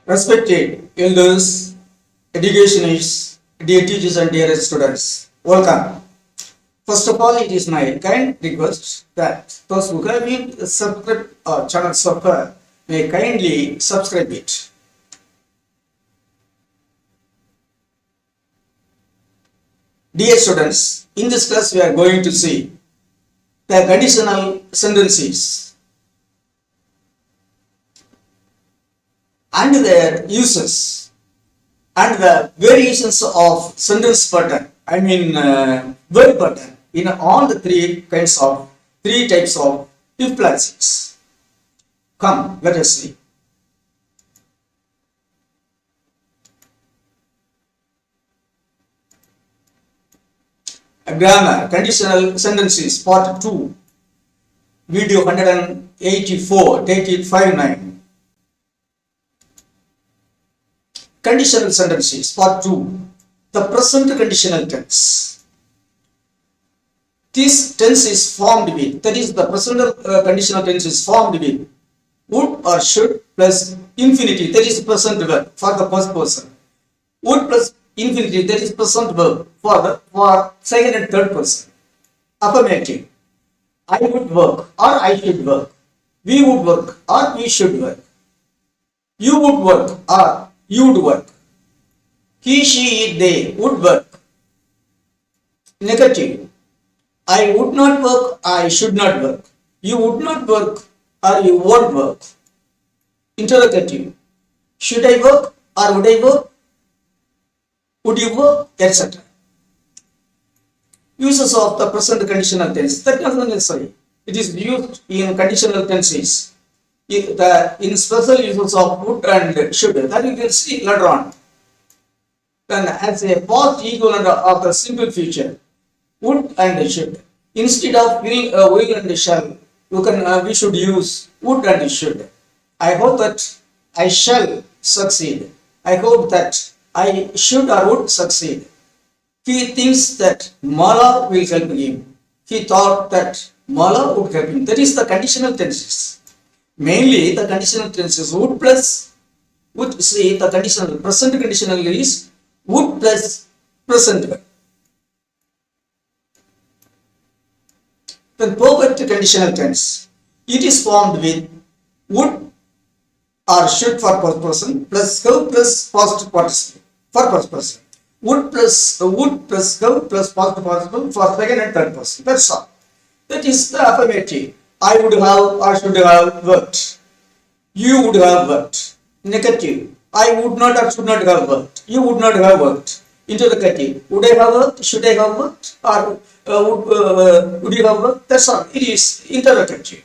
Respected elders, educationists, dear teachers and dear students, welcome. First of all, it is my kind request that those who have been subscribed our channel so far may kindly subscribe it. Dear students, in this class we are going to see the conditional sentences and their uses and the variations of sentence pattern, word pattern in all the three types of if clauses. Come, let us see. A grammar, conditional sentences, part 2, video 184, take it 59. Conditional sentences, part 2, the present conditional tense. This tense is formed with, that is the present conditional tense is formed with would or should plus infinitive, that is present verb for the first person. Would plus infinitive, that is present verb for second and third person. Affirmative, I would work or I should work. We would work or we should work. You would work or you would work. He, she, it, they would work. Negative, I would not work, I should not work. You would not work or you won't work. Interrogative, should I work or would I work? Would you work, etc. Uses of the present conditional tense. That doesn't necessary. It is used in conditional tenses. In special uses of would and should. That you can see later on. Then as a past equivalent of the simple future, would and should. Instead of will and shall, we should use would and should. I hope that I shall succeed. I hope that I should or would succeed. He thinks that Mala will help him. He thought that Mala would help him. That is the conditional tenses. Mainly the conditional tenses would plus would say the conditional present conditional is would plus present verb. Then perfect conditional tense. It is formed with would or should for first person plus have plus past participle for first person. Would plus have plus past participle for second and third person. That's all. That is the affirmative. I would have or should have worked. You would have worked. Negative. I would not or should not have worked. You would not have worked. Interrogative. Would I have worked? Should I have worked? Or would you have worked? That's all. It is interrogative.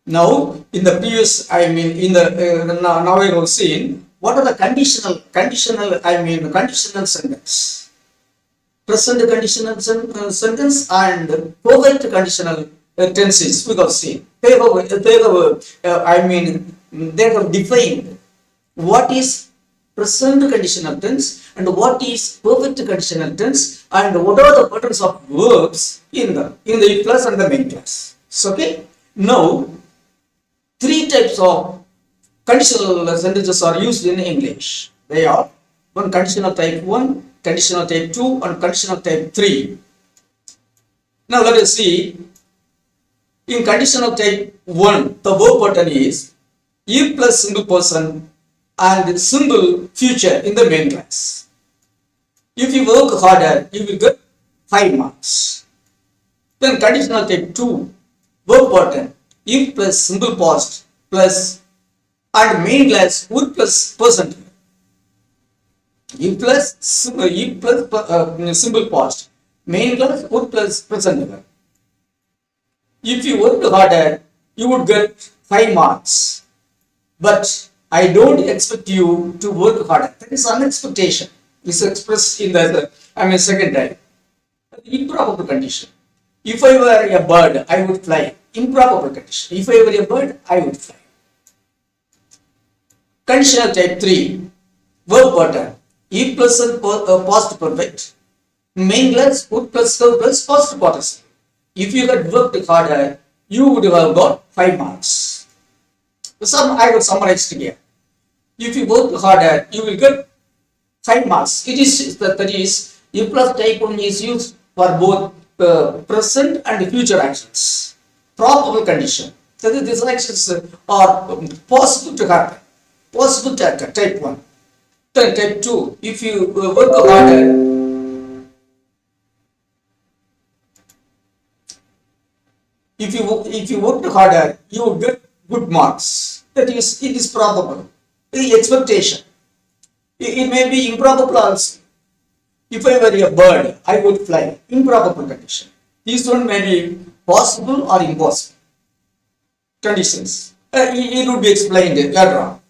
Now, in the previous, now I have seen what are the conditional sentence. Present conditional sentence and perfect conditional tenses we have seen. They have defined what is present conditional tense and what is perfect conditional tense and what are the patterns of verbs in the if class and the main class. So, okay. Now, three types of conditional sentences are used in English. They are one conditional type 1, conditional type 2 and conditional type 3. Now let us see. In conditional type 1, the verb pattern is if plus simple person and simple future in the main class. If you work harder, you will get 5 marks. Then conditional type 2, verb pattern if plus simple past plus and main class would plus present. If plus simple past, main class would plus present. If you worked harder, you would get 5 marks. But I don't expect you to work harder. That is an expectation. This is expressed in the second type. Improper condition. If I were a bird, I would fly. Improper condition. If I were a bird, I would fly. Conditional type 3, verb pattern. If plus past perfect, main class would plus verb plus past participle. If you had worked harder, you would have got 5 marks. Some I will summarize here. If you work harder, you will get 5 marks. It is that is if plus type 1 is used for both present and future actions. Probable condition. So these actions are possible to happen. Possible to happen, type 1. Then type 2, if you work harder, if you worked harder, you would get good marks. That is, it is probable. The expectation. It may be improbable also. If I were a bird, I would fly. Improbable condition. This one may be possible or impossible conditions. It would be explained later on.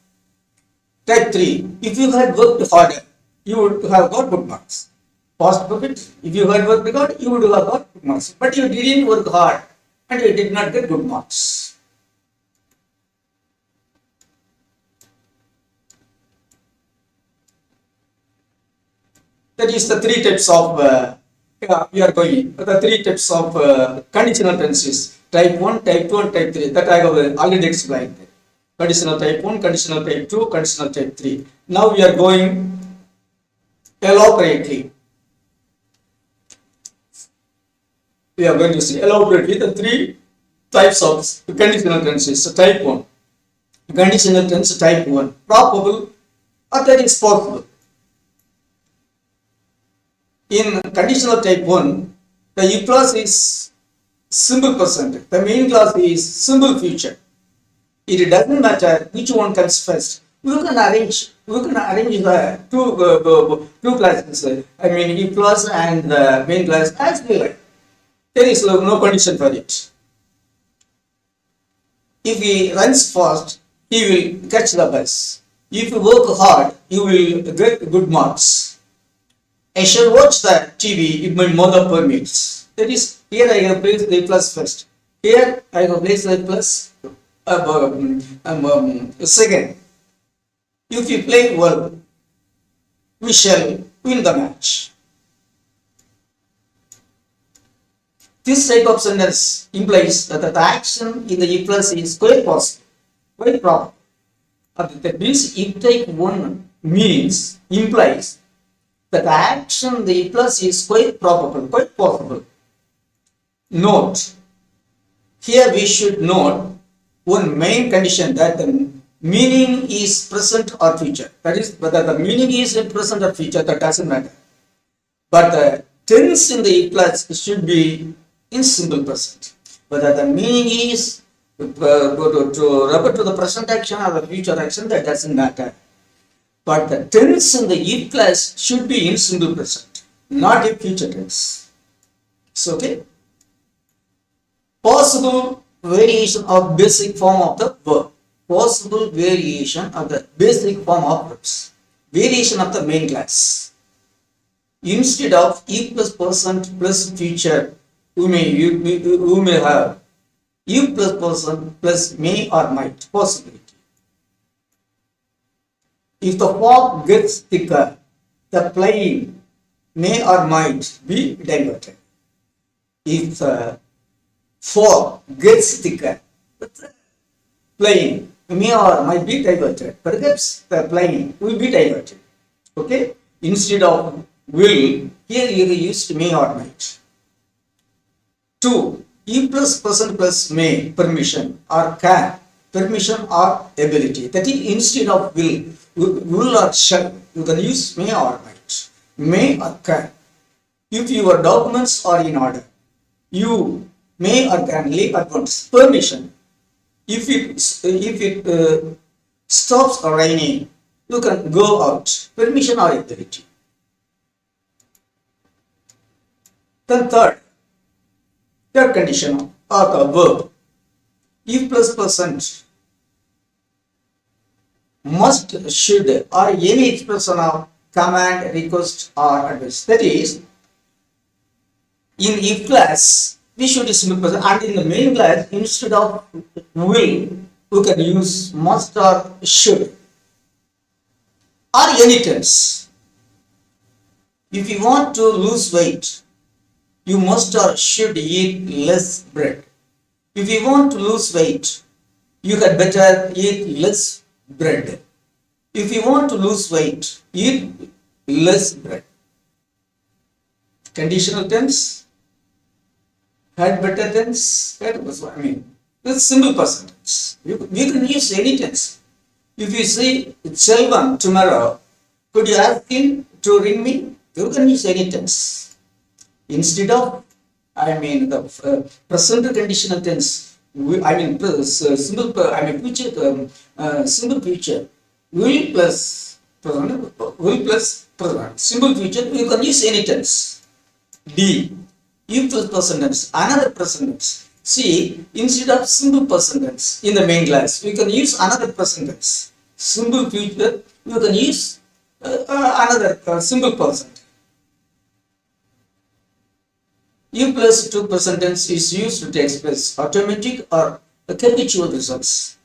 Type 3. If you had worked harder, you would have got good marks. Past perfect. If you had worked hard, you would have got good marks. But you didn't work hard and you did not get good marks. That is the 3 types of we are going. The 3 types of conditional tenses. Type 1, type 2 and type 3. That I have already explained. Conditional type 1, conditional type 2, conditional type 3. Now we are going elaborately. We are going to see elaborately the 3 types of conditional tenses. So type 1. Conditional tense type 1. Probable or that is possible. In conditional type 1, the if clause is simple present. The main clause is simple future. It doesn't matter which one comes first. We can arrange the two classes. I mean, if clause and the main clause as we like. There is no condition for it. If he runs fast, he will catch the bus. If you work hard, you will get good marks. I shall watch the TV if my mother permits. That is, here I have placed the plus first. Here I have placed the plus second. If we play well, we shall win the match. This type of sentence implies that the action in the if plus is quite possible, quite probable. That means if type 1 implies that the action the if plus is quite probable, quite possible. Note, here we should note one main condition that the meaning is present or future. That is, whether the meaning is in present or future, that doesn't matter. But the tense in the if plus should be in simple present. Whether the meaning is to refer to the present action or the future action, that doesn't matter. But the tense in the if plus should be in simple present, not in future tense. So, okay. Possible variation of basic form of the verb. Possible variation of the basic form of verbs. Variation of the main class. Instead of if plus present plus future, we may have if plus present plus may or might. Possibility. If the fog gets thicker, the plane may or might be diverted. If the fog gets thicker, the plane may or might be diverted. Perhaps the plane will be diverted. Okay? Instead of will, here you used may or might. 2. If plus present plus may, permission or can, permission or ability. That is, instead of will or shall, you can use may or might. May or can. If your documents are in order, you may or can leave at once. Permission. If it stops raining, you can go out. Permission or ability. Then third condition or the verb. If plus present must, should or any expression of command, request or advice. That is, in if class we should use simple present, and in the main class instead of will we can use must or should or any tense. If you want to lose weight, you must or should eat less bread. If you want to lose weight, You had better eat less bread. If you want to lose weight, eat less bread. Conditional tense, had better tense, I mean, it's simple past tense. We can use any tense. If you say Selvan tomorrow, could you ask him to ring me? You can use any tense. Instead of, the present conditional tense, simple future, will plus present. Simple future, you can use any tense. D, if plus present tense, another present tense. See, instead of simple present tense in the main class, we can use another present tense. Simple future, you can use another simple present. If plus two present tense is used to express automatic or habitual results.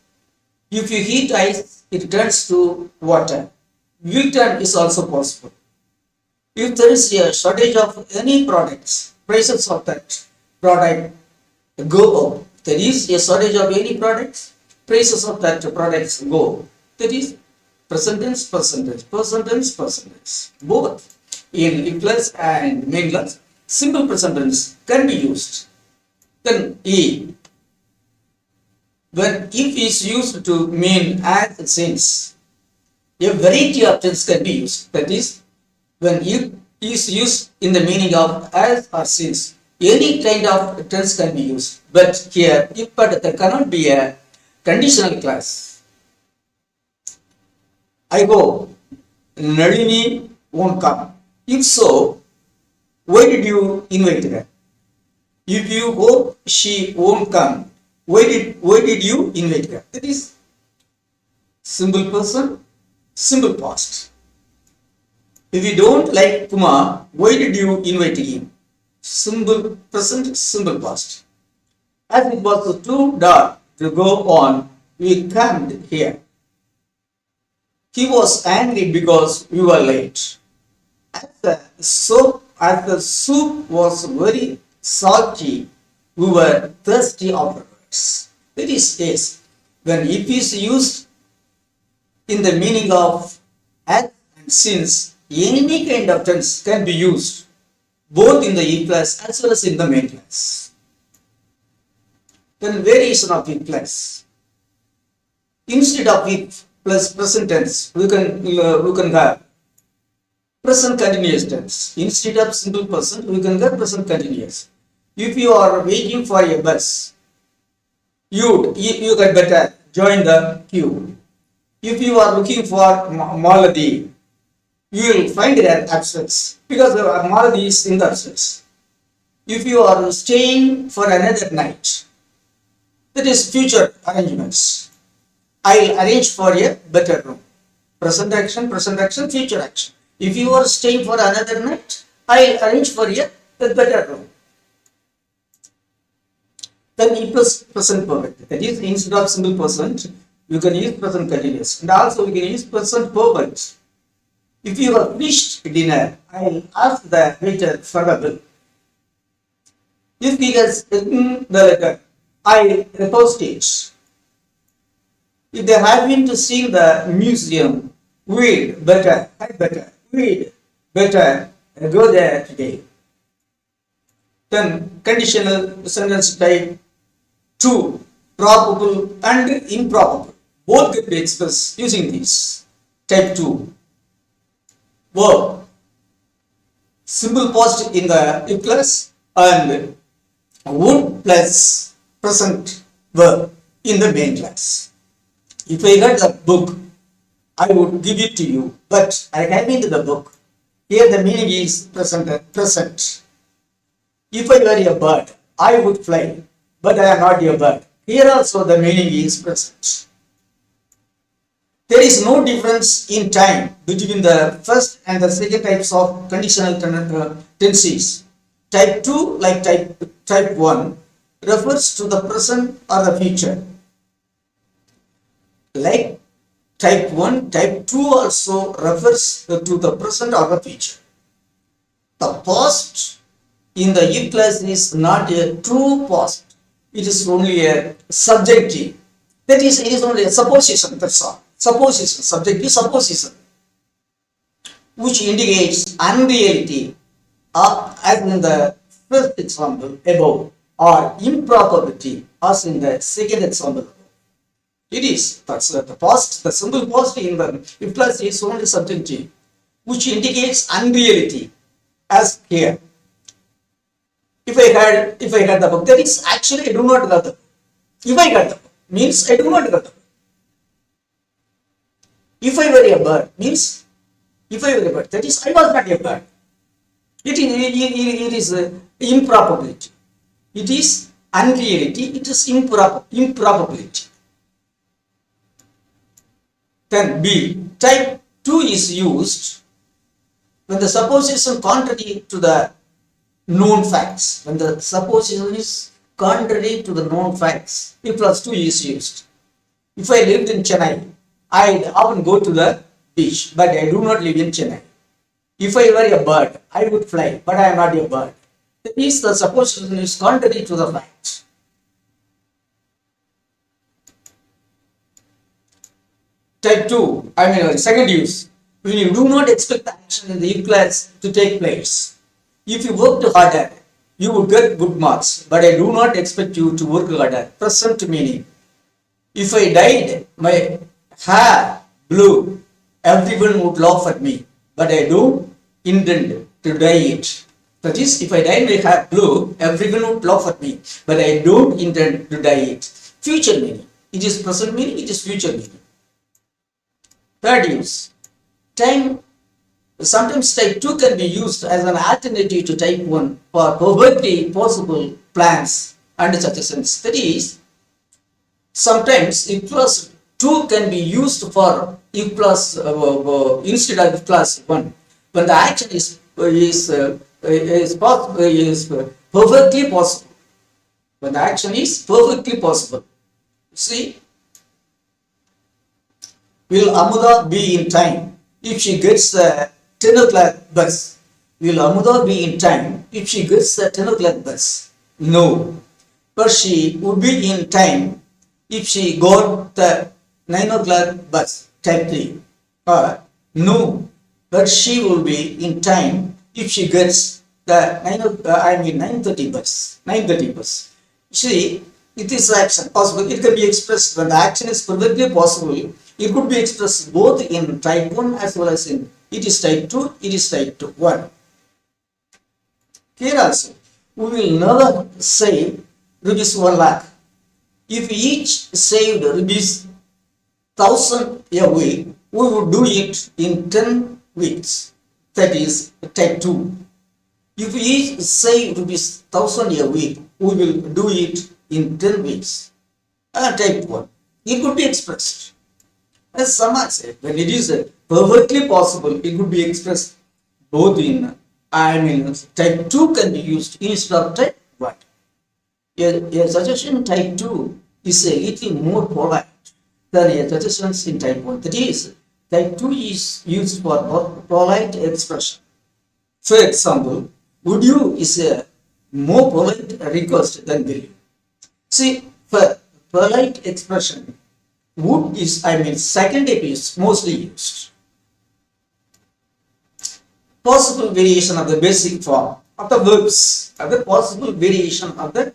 If you heat ice, it turns to water. Will turn is also possible. If there is a shortage of any products, prices of that product go up. There is a shortage of any products, prices of that products go up. That is present tense, both in if plus and main class. Simple present tense can be used. Then E, when if is used to mean as since, a variety of tense can be used. That is, when if is used in the meaning of as or since, any kind of tense can be used. But here, but there cannot be a conditional class. I go, Nalini won't come. If so, why did you invite her? If you hope she won't come, why did you invite her? That is simple person, simple past. If you don't like Kumar, why did you invite him? Simple present, simple past. As it was too dark to go on, we camped here. He was angry because we were late. As the soup was very salty, we were thirsty afterwards. That is, yes, when if is used in the meaning of as and since, any kind of tense can be used both in the if class as well as in the main class. Then variation of if class. Instead of if plus present tense, we can have present continuous tense. Instead of simple present, we can get present continuous. If you are waiting for a bus, you can better join the queue. If you are looking for Maladi, you will find their absence because Maladi is in the absence. If you are staying for another night, that is future arrangements. I'll arrange for a better room. Present action, future action. If you are staying for another night, I'll arrange for a better room. Then E plus present perfect. That is, instead of simple present, you can use present continuous. And also we can use present perfect. If you have finished dinner, I'll ask the waiter for the bill. If he has written the letter, I post it. If they have been to see the museum, we'd better go there today. Then conditional sentence type 2, probable and improbable. Both can be expressed using this. Type 2. Verb. Simple past in the if class and would plus present verb in the main class. If I got the book, I would give it to you, but I have into the book. Here the meaning is present. If I were a bird, I would fly, but I am not a bird. Here also the meaning is present. There is no difference in time between the first and the second types of conditional tenses. Type 2, like type 1, refers to the present or the future. Like type 1, type 2 also refers to the present or the future. The past in the if class is not a true past. It is only a subjective. That is, it is only a supposition, that's all. Supposition, subject is supposition, which indicates unreality, as in the first example above, or improbability, as in the second example. It is, that's the past, the simple past in the if plus is only subjunctive, which indicates unreality, as here. If I had the book, that is actually I do not got the book. If I got the book, means I do not got the book. If I were a bird, means if I were a bird, that is I was not a bird. It is improbability. It is unreality. It is improbability. Then B, type 2 is used when the supposition contrary to the known facts. When the supposition is contrary to the known facts, P plus 2 is used. If I lived in Chennai, I often go to the beach, but I do not live in Chennai. If I were a bird, I would fly, but I am not a bird. That means the supposition is contrary to the facts. Type 2, second use, when you do not expect the action in the if class to take place. If you worked harder, you would get good marks, but I do not expect you to work harder. Present meaning. If I dyed my hair blue, everyone would laugh at me, but I don't intend to dye it. That is, if I dye my hair blue, everyone would laugh at me, but I don't intend to dye it. Future meaning. It is present meaning, it is future meaning. Third use. Sometimes type 2 can be used as an alternative to type 1 for perfectly possible plans under such a sense. That is, sometimes if plus 2 can be used for if plus instead of if plus 1 when the action is perfectly possible. When the action is perfectly possible. See, will Amuda be in time if she gets the 10 o'clock bus? Will Amuda be in time if she gets the 10 o'clock bus? No. But she would be in time if she got the 9 o'clock bus. Type 3. No. But she will be in time if she gets the 9:30 bus. 9:30 bus. See, it is action possible. It can be expressed when the action is perfectly possible. It could be expressed both in type 1 as well as in it is type 2, it is type 2, 1. Here also, we will never save rupees 1 lakh. If we each saved rupees 1000 a week, we would do it in 10 weeks. That is type 2. If we each save rupees 1000 a week, we will do it in 10 weeks. Type 1. It could be expressed. As someone said, when it is perfectly possible, it could be expressed both in, type 2 can be used instead of type 1. A suggestion type 2 is a little more polite than a suggestion in type 1. That is, type 2 is used for polite expression. For example, would you is a more polite request than will you. See, for polite expression, would is, second AP is mostly used. Possible variation of the basic form of the verbs, the possible variation of the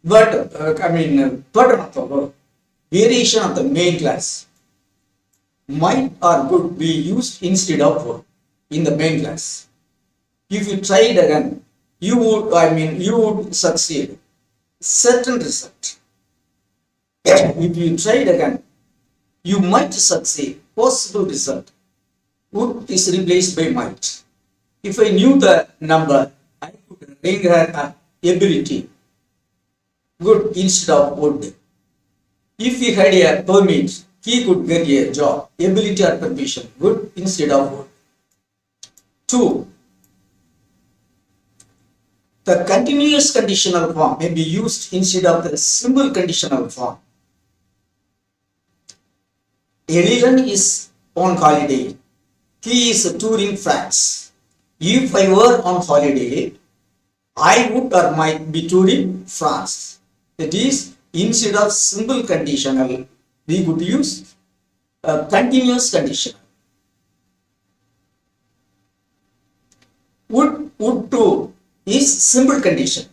word, pattern of the verb, variation of the main class. Might or would be used instead of would in the main class. If you tried again, you would succeed. Certain result. If you tried again, you might succeed. Possible result. Would is replaced by might. If I knew the number, I could ring her up. Ability. Would instead of would. If he had a permit, he could get a job. Ability or permission. Would instead of would. 2. The continuous conditional form may be used instead of the simple conditional form. Eliran is on holiday. He is touring France. If I were on holiday, I would or might be touring France. That is, instead of simple conditional, we could use a continuous conditional. Would to is simple condition.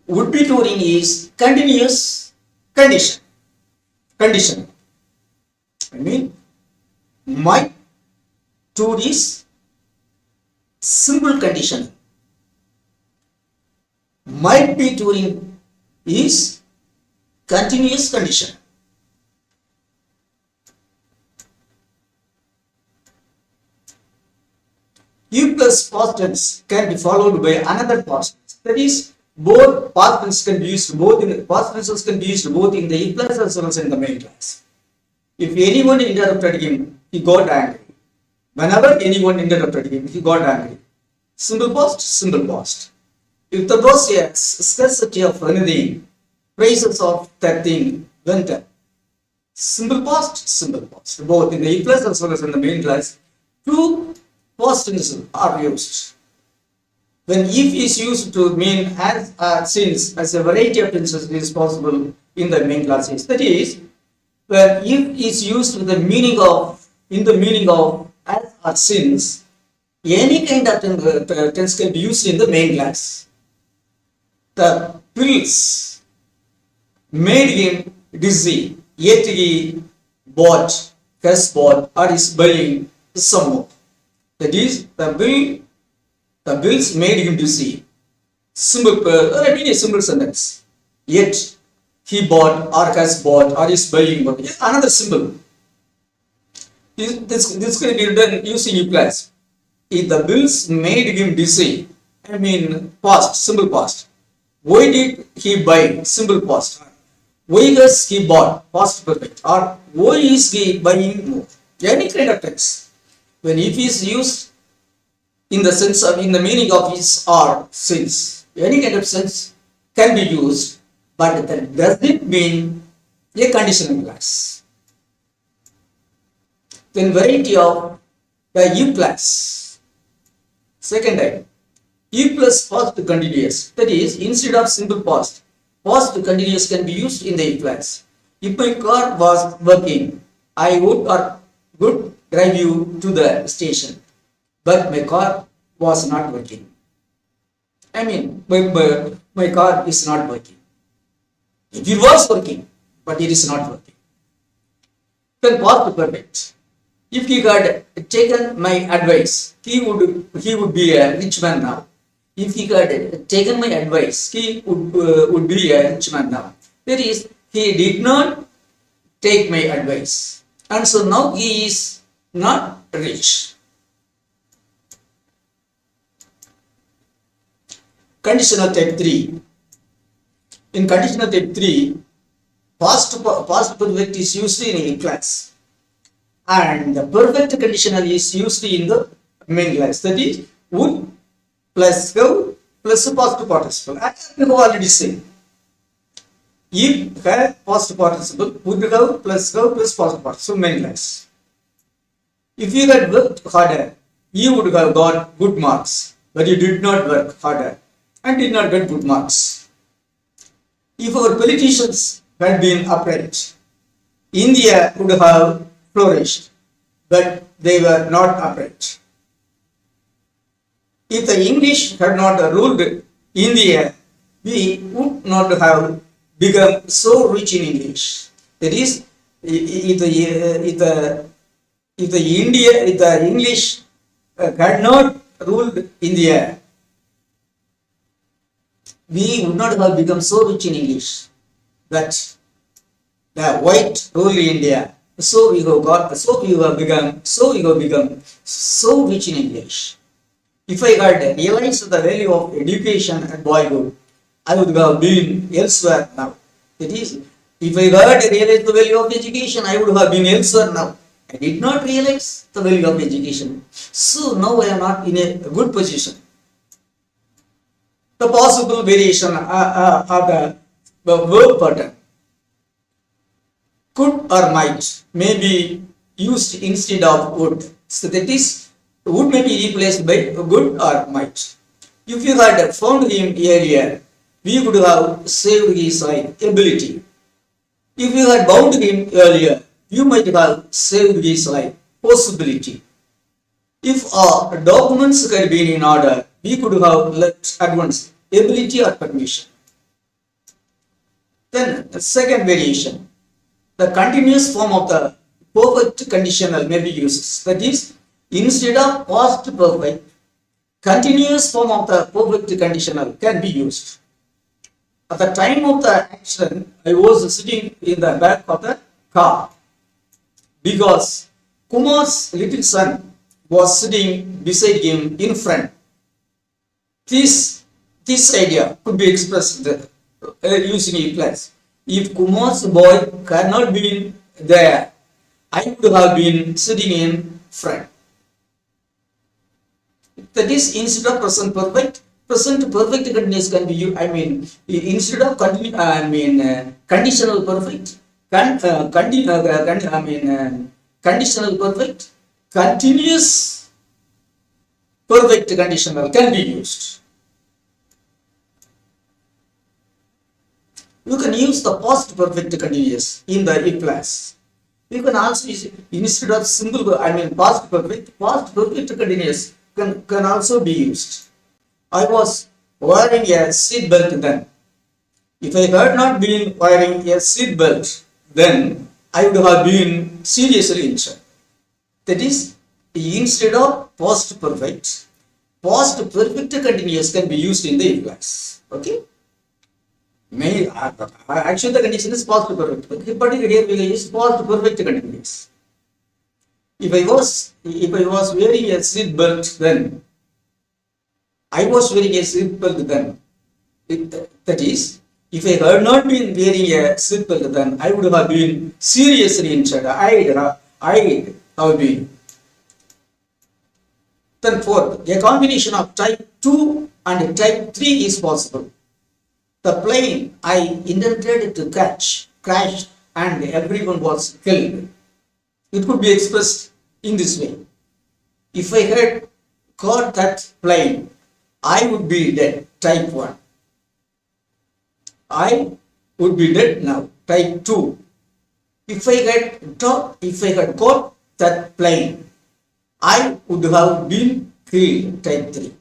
Would be touring is continuous condition. Condition. I mean, my tour is simple condition. Might be touring is continuous condition. U plus past tense can be followed by another past tense. That is, both past tense can be used both in past tenses can be used both in the U plus as well as in the main class. If anyone interrupted him, he got angry. Whenever anyone interrupted him, he got angry. Simple past, simple past. If there was a scarcity of anything, prices of that thing went up. Simple past, simple past. Both in the U plus as well as in the main class, two past tenses are used. When if is used to mean as since as a variety of tenses is possible in the main classes. That is, when if is used with the meaning of in the meaning of as or since, any kind of tense can be used in the main class. The pills made him dizzy, yet he bought, has bought, or is buying some more. That is, the bills made him dizzy. Simple, I mean a simple sentence. Yet he bought, or has bought, or is buying more. Another symbol. This can be done using U plus. If the bills made him dizzy, I mean past, simple past. Why did he buy? Simple past. Why has he bought? Past perfect. Or why is he buying more? Any kind of text. When if is used in the sense of in the meaning of is or since, any kind of sense can be used, but that doesn't mean a conditional class. Then variety of the U plus. Second type, U plus past continuous. That is, instead of simple past, past continuous can be used in the U plus. If my car was working, I would drive you to the station, but my car was not working. I mean, my car is not working. If it was working, but it is not working, then past perfect. If he had taken my advice, he would be a rich man now. If he had taken my advice, he would be a rich man now. That is, he did not take my advice, and so now he is not rich. Conditional type 3. In conditional type 3, past perfect is used in a class, and the perfect conditional is used in the main class. That is, would plus go plus past participle. As we have already seen, if have past participle, would go plus past participle, main class. If you had worked harder, you would have got good marks, but you did not work harder and did not get good marks. If our politicians had been upright, India would have flourished, but they were not upright. If the English had not ruled India, we would not have become so rich in English. That is, if the English had not ruled India, we would not have become so rich in English. But the white ruled India, so we have become so rich in English. If I had realized the value of education at boyhood, I would have been elsewhere now. That is, if I had realized the value of education, I would have been elsewhere now. I did not realize the value of education, so now I am not in a good position. The possible variation of the verb pattern, could or might, may be used instead of would. So that is, would may be replaced by good or might. If you had found him earlier, we could have saved his life. Ability. If you had bound him earlier, you might have saved his life. Possibility. If our documents had been in order, we could have left at once. Ability or permission. Then the second variation. The continuous form of the perfect conditional may be used. That is, instead of past perfect, continuous form of the perfect conditional can be used. At the time of the action, I was sitting in the back of the car because Kumar's little son was sitting beside him in front. This idea could be expressed using a plus. If Kumar's boy had not been there, I would have been sitting in front. That is, instead of present perfect continuous can be used. Instead of conditional perfect, conditional perfect, continuous perfect conditional can be used. You can use the past perfect continuous in the if class. You can also use, instead of simple, past perfect continuous can also be used. I was wearing a seat belt then. If I had not been wearing a seat belt, then I would have been seriously injured. That is, instead of past perfect continuous can be used in the if class. Okay. Actually, the condition is past perfect, but here we use past perfect continuous. If I was wearing a seat belt then, I was wearing a seat belt then. That is, if I had not been wearing a seat belt then, I would have been seriously injured. I have been. Then fourth, a combination of type 2 and type 3 is possible. The plane I intended to catch crashed and everyone was killed. It could be expressed in this way. If I had caught that plane, I would be dead. Type 1. I would be dead now. Type 2. If I had caught that plane, I would have been killed. Type 3.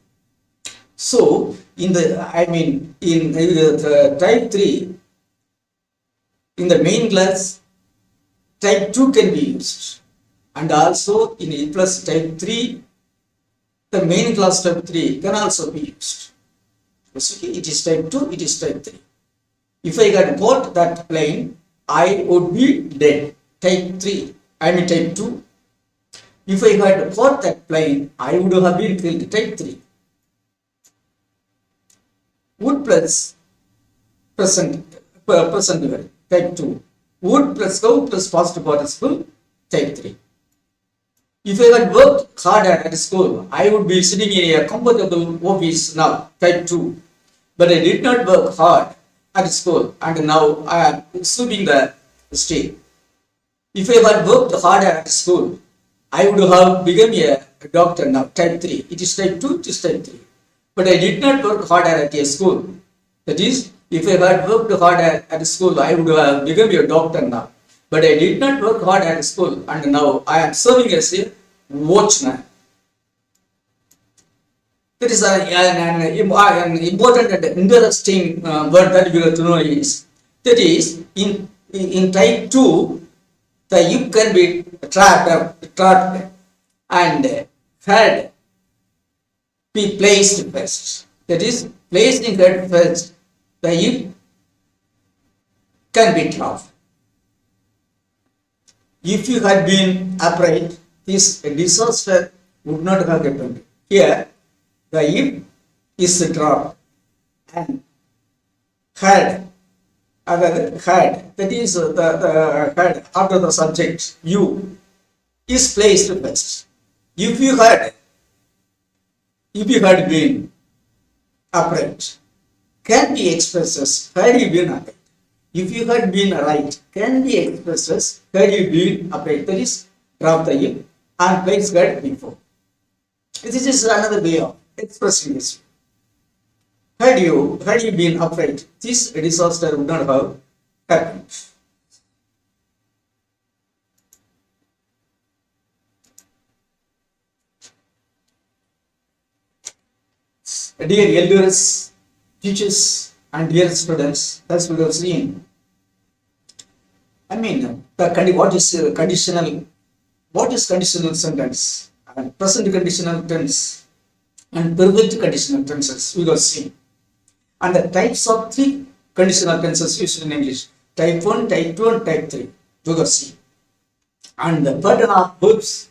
So, in the type 3, in the main class, type 2 can be used. And also in A plus type 3, the main class type 3 can also be used. Okay, it is type 2, it is type 3. If I had caught that plane, I would be dead. Type 3, type 2. If I had caught that plane, I would have been killed. Type 3. Would plus present type 2. Would plus go plus past participle type 3. If I had worked harder at school, I would be sitting in a comfortable office now. Type 2. But I did not work hard at school and now I am sweeping the street. If I had worked harder at school, I would have become a doctor now. Type 3. It is type 2, it is type 3. But I did not work harder at a school. That is, if I had worked harder at school, I would have become a doctor now. But I did not work hard at school and now I am serving as a watchman. That is an important and interesting word that we have to know is, that is, in type 2, the if can be trapped and had be placed first. That is, placed in head first, the if can be trapped. If you had been upright, this disaster would not have happened. Here, the if is dropped and had, that is the had after the subject you is placed first. If you had been upright, can be expressed as had you been upright. If you had been right, can be expressed as had you been upright. That is, drop the if and place had before. This is another way of expressing this. Had you been upright, this disaster would not have happened. Dear elders, teachers, and dear students, as we have seen, what is conditional? What is conditional sentence? And present conditional tense and perfect conditional tenses we will see. And the types of three conditional tenses used in English: type 1, type 2, and type 3 we will see. And the pattern of verbs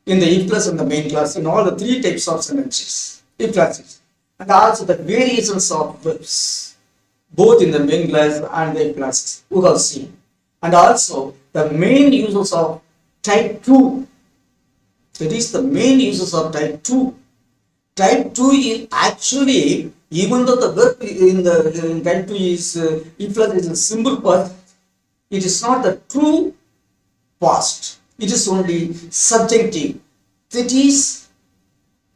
in the if clause and the main clause in all the three types of sentences, if classes, and also the variations of verbs both in the main class and the if classes we will see. And also the main uses of type 2, that is the main uses of type 2. Type 2 is actually, even though the verb in the type 2 is if clause is a simple past, it is not the true past. It is only subjunctive. That is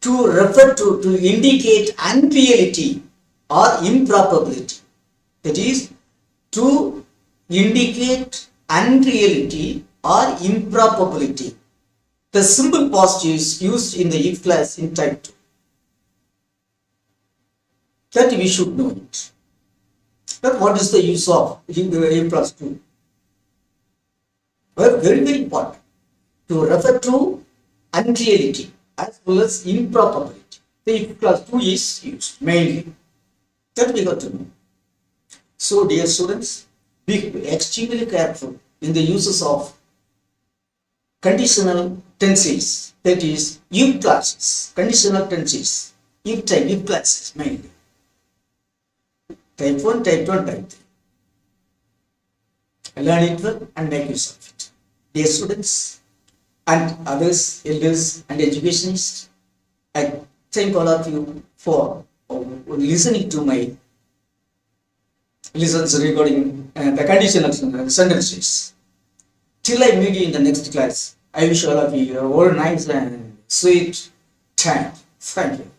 to refer to indicate unreality or improbability. That is to indicate unreality or improbability. The simple past is used in the if clause in type 2. That we should know it. But what is the use of if plus 2? Well, very, very important. To refer to unreality as well as improbability. The if plus 2 is used mainly. That we got to know. So, dear students, be extremely careful in the uses of conditional tenses, that is, if clauses, conditional tenses, if type, if clauses mainly. Type 1, type 2, and type 3. Learn it well and make use of it. Dear students and others, elders and educationists, I thank all of you for listening to my lessons regarding the conditional sentences. Till I meet you in the next class, I wish all of you a very nice and sweet time. Thank you.